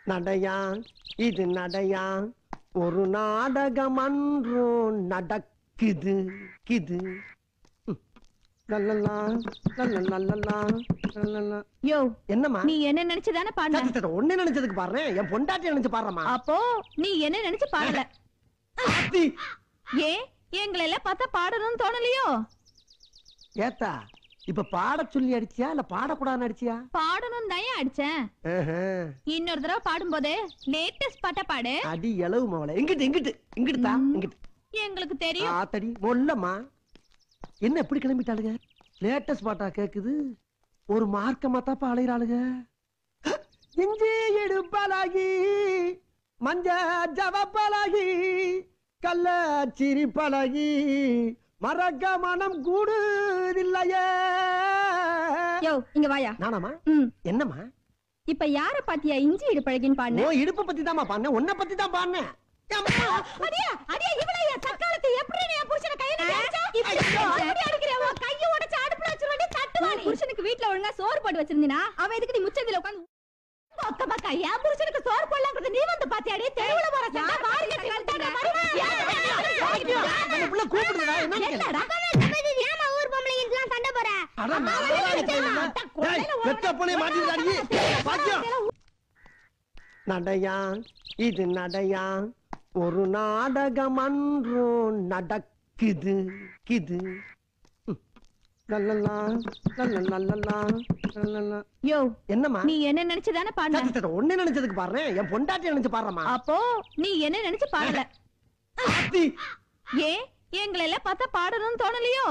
நடையா இது நடையா ஒரு நாடகம் அன்றும் நடக்குது கிது லல்லலா லல்லலா லல்லலா. யோ என்னம்மா நீ என்ன நினைச்சுதானே பாடுன? ஒண்ணு நினைச்சதுக்கு பாடுறேன், என் பொண்டாட்டி நினைச்சு பாடுறமா. அப்போ நீ என்ன நினைச்சு பாடல? ஏன் எங்களை எல்லாம் பார்த்தா பாடணும்னு தோணலையோ? ஏத்தா இப்ப பாட சொல்லி அடிச்சியா இல்ல பாடக்கூடாதுன்னு அடிச்சியா? பாடணும் தான் அடிச்சேன். இன்னொரு தடவை பாடும்போது லேட்டஸ்ட் பாட்ட பாடு. அடி எளவு மவளை. எங்கிட்டு எங்கிட்டு இங்கிட்டு தா இங்கிட்டு. எங்களுக்கு தெரியும். ஆத்தடி மொல்லம்மா. என்ன எப்படி கிளம்பிட்டாளுங்க? லேட்டஸ்ட் பாட்டா கேக்குது. ஒரு மார்க்கமா தாப்பா அலையிறாளுங்க. இஞ்சி எடுப்பாலாகி மஞ்ச ஜவப்பாலாகி கள்ள சிரிப்பழகி மறக்க மனம் கூடுதில்லையே. யோ இங்க வாயா. நானாமா? என்னம்மா? இப்ப யார பாத்தியா இஞ்சி இடு பழகின்னு பாடுன? ஓ இடுப்பு பத்தி தான்மா பாடுனேன், உன்னை பத்தி தான் பாடுனேன். அடியா அடியா இவளையா சக்காலத்தை எப்படி நீ புருஷனை கையில அடிச்சா? இப்படி அடிக்கறவ கைய உடைச்சு அடுப்புல வச்சிருவடி தட்டுவாடி. புருஷனுக்கு வீட்ல ஒழுங்கா சோறு போட்டு வச்சிருந்தீனா அவன் எதுக்கு நீ முச்சந்தில உட்கார்ந்து பக்க பக்க யா புருஷனுக்கு சோறு போடலாம்ங்கறது நீ வந்து பாத்தியாடி? தெருவுல போற சண்டை வாரில கல்தான மாதிரி. நம்ம புள்ள கூப்பிடுடா. என்னடா ஏமா ஊர் பொம்பளை இன்லாம் சண்டை போற? டேய் வெட்ட புளி மாட்டிடாடி. பாக்கியம். நடையா இது நடையா ஒரு நாடகம் அன்றும் நடக்குது கிது லல்லலா லல்லலா லல்லலா. யோ என்னம்மா? நீ என்ன நினைச்சுதானே பாடுன? ஒண்ணு நினைச்சதுக்கு பாடுறேன், என் பொண்டாட்டி நினைச்சு பாடுறமா. அப்போ நீ என்ன நினைச்சு பாடல? ஏன் எங்களை எல்லாம் பார்த்தா பாடணும்னு தோணலையோ?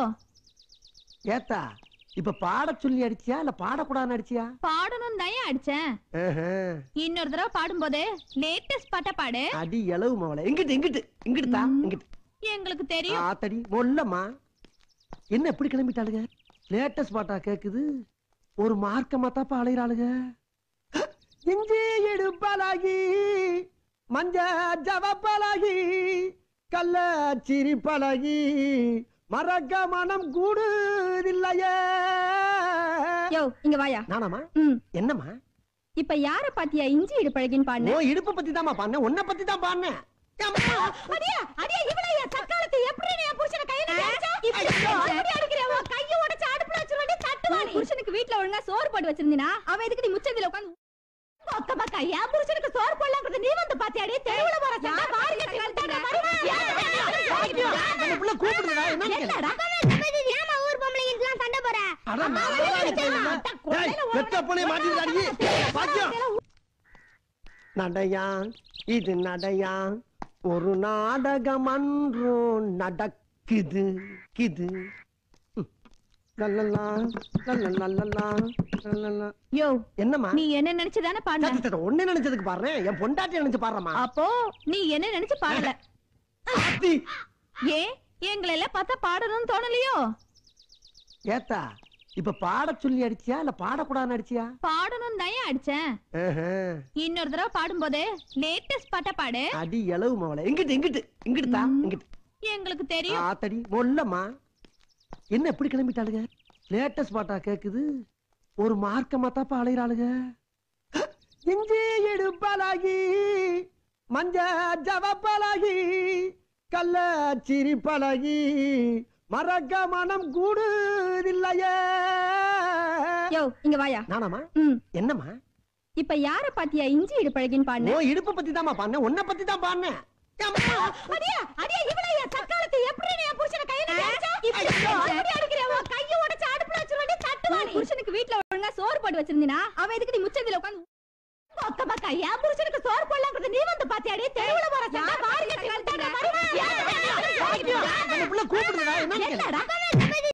ஏத்தா இப்ப பாட சொல்லி அடிச்சியா இல்ல பாடக்கூடாதுன்னு அடிச்சியா? பாடணும் தான் அடிச்சேன். இன்னொரு தடவை பாடும்போது லேட்டஸ்ட் பாட்ட பாடு. அடி எளவு மவளை. எங்கிட்டு எங்கிட்டு இங்கிட்டு தா இங்கிட்டு. எங்களுக்கு தெரியும். ஆத்தடி மொல்லம்மா. என்ன எப்படி கிளம்பிட்டாளுங்க? லேட்டஸ்ட் பாட்டா கேக்குது. ஒரு மார்க்கமா தாப்பா அலையிறாளுங்க. இஞ்சி எடுப்பாலாகி மஞ்ச ஜவப்பாலாகி கள்ள சிரிப்பழகி மறக்க மனம் கூடுதில்லையே. யோ இங்க வாயா. நானாமா? என்னம்மா? இப்ப யார பாத்தியா இஞ்சி இடு பழகின்னு பாடுன? ஓ இடுப்பு பத்தி தான்மா பாடுனேன், உன்னை பத்தி தான் பாடுனேன். அடியா அடியா இவளையா சக்காலத்தை எப்படி நீ புருஷனை கையில அடிச்சா? இப்படி அடிக்கறவ கைய உடைச்சு அடுப்புல வச்சிருவடி தட்டுவாடி. புருஷனுக்கு வீட்ல ஒழுங்கா சோறு போட்டு வச்சிருந்தீனா அவன் எதுக்கு நீ முச்சந்தில உட்கார்ந்து பக்க பக்க யா புருஷனுக்கு சோறு போடலாம்ங்கறது நீ வந்து பாத்தியாடி? தெருவுல போற சண்டை வாரில கல்தான மாதிரி. நம்ம புள்ள கூப்பிடுடா. என்னடா ஏமா ஊர் பொம்பளை இன்லாம் சண்டை போற? டேய் வெட்ட புளி மாட்டிடாடி. பாக்கியம். நடையா இது நடையா ஒரு நாடகம் அன்றும் நடக்குது கிது லல்லலா லல்லலா லல்லலா. யோ என்னம்மா? நீ என்ன நினைச்சுதானே பாடுன? ஒண்ணு நினைச்சதுக்கு பாடுறேன், என் பொண்டாட்டி நினைச்சு பாடுறமா. அப்போ நீ என்ன நினைச்சு பாடல? ஏன் எங்களை எல்லாம் பார்த்தா பாடணும்னு தோணலையோ? ஏத்தா இப்ப பாட சொல்லி அடிச்சியா இல்ல பாடக்கூடாதுன்னு அடிச்சியா? பாடணும் தான் அடிச்சேன். இன்னொரு தடவை பாடும்போது லேட்டஸ்ட் பாட்ட பாடு. அடி எளவு மவளை. எங்கிட்டு எங்கிட்டு இங்கிட்டு தா இங்கிட்டு. எங்களுக்கு தெரியும். ஆத்தடி மொல்லம்மா. என்ன எப்படி கிளம்பிட்டாளுங்க? லேட்டஸ்ட் பாட்டா கேக்குது. ஒரு மார்க்கமா தாப்பா அலையிறாளுங்க. இஞ்சி எடுப்பாலாகி மஞ்ச ஜவப்பாலாகி கள்ள சிரிப்பழகி மறக்க மனம் கூடுதில்லையே. யோ இங்க வாயா. நானாமா? என்னம்மா? இப்ப யார பாத்தியா இஞ்சி இடு பழகின்னு பாடுன? ஓ இடுப்பு பத்தி தான்மா பாடுனேன், உன்னை பத்தி தான் பாடுனேன். அடியா அடியா இவளையா சக்காலத்தை எப்படி நீ புருஷனை கையில அடிச்சா? இப்படி அடிக்கறவ கைய உடைச்சு அடுப்புல வச்சிருவடி தட்டுவாடி. புருஷனுக்கு வீட்ல ஒழுங்கா சோறு போட்டு வச்சிருந்தீனா அவன் எதுக்கு நீ முச்சந்தில உட்கார்ந்து பக்க பக்க யா புருஷனுக்கு சோறு போடலாம்ங்கறது நீ வந்து பாத்தியாடி? தெருவுல போற சண்டை வாரில கல்தான மாதிரி. நம்ம புள்ள கூப்பிடுடா. என்னடா